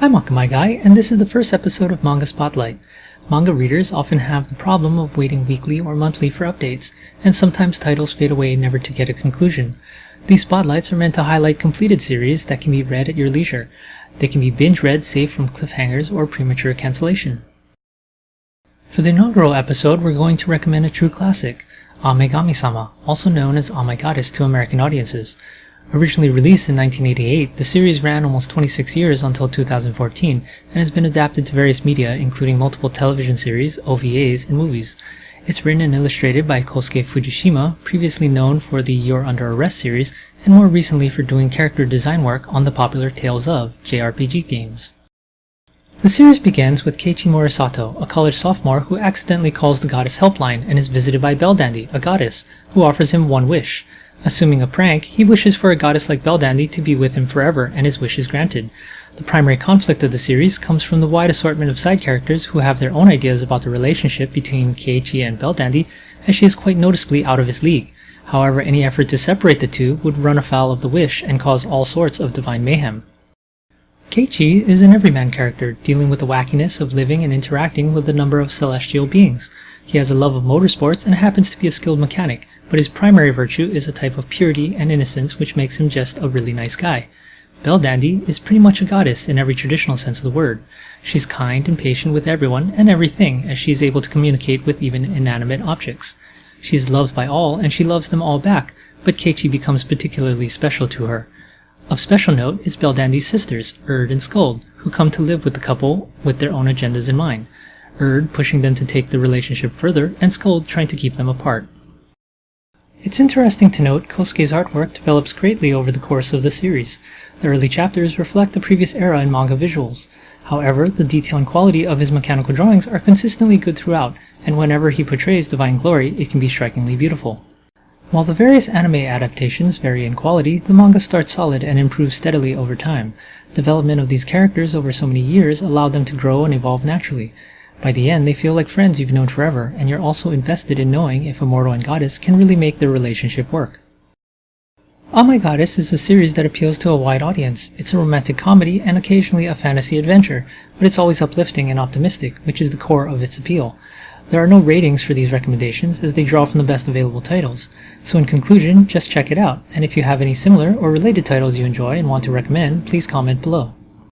I'm Akamai Guy, and this is the first episode of Manga Spotlight. Manga readers often have the problem of waiting weekly or monthly for updates, and sometimes titles fade away never to get a conclusion. These spotlights are meant to highlight completed series that can be read at your leisure. They can be binge-read safe from cliffhangers or premature cancellation. For the inaugural episode, we're going to recommend a true classic, Megami-Sama, also known as Oh My Goddess to American audiences. Originally released in 1988, the series ran almost 26 years until 2014 and has been adapted to various media, including multiple television series, OVAs, and movies. It's written and illustrated by Kosuke Fujishima, previously known for the You're Under Arrest series, and more recently for doing character design work on the popular Tales of JRPG games. The series begins with Keiichi Morisato, a college sophomore who accidentally calls the goddess helpline and is visited by Belldandy, a goddess, who offers him one wish. Assuming a prank, he wishes for a goddess like Belldandy to be with him forever, and his wish is granted. The primary conflict of the series comes from the wide assortment of side characters who have their own ideas about the relationship between Keiichi and Belldandy, as she is quite noticeably out of his league. However, any effort to separate the two would run afoul of the wish and cause all sorts of divine mayhem. Keiichi is an everyman character, dealing with the wackiness of living and interacting with a number of celestial beings. He has a love of motorsports and happens to be a skilled mechanic, but his primary virtue is a type of purity and innocence which makes him just a really nice guy. Belldandy is pretty much a goddess in every traditional sense of the word. She's kind and patient with everyone and everything, as she is able to communicate with even inanimate objects. She is loved by all and she loves them all back, but Keiichi becomes particularly special to her. Of special note is Belldandy's sisters, Erd and Skuld, who come to live with the couple with their own agendas in mind. Erd pushing them to take the relationship further, and Skuld trying to keep them apart. It's interesting to note Kosuke's artwork develops greatly over the course of the series. The early chapters reflect the previous era in manga visuals. However, the detail and quality of his mechanical drawings are consistently good throughout, and whenever he portrays divine glory, it can be strikingly beautiful. While the various anime adaptations vary in quality, the manga starts solid and improves steadily over time. Development of these characters over so many years allowed them to grow and evolve naturally. By the end, they feel like friends you've known forever, and you're also invested in knowing if a mortal and goddess can really make their relationship work. Oh My Goddess is a series that appeals to a wide audience. It's a romantic comedy and occasionally a fantasy adventure, but it's always uplifting and optimistic, which is the core of its appeal. There are no ratings for these recommendations, as they draw from the best available titles. So in conclusion, just check it out, and if you have any similar or related titles you enjoy and want to recommend, please comment below.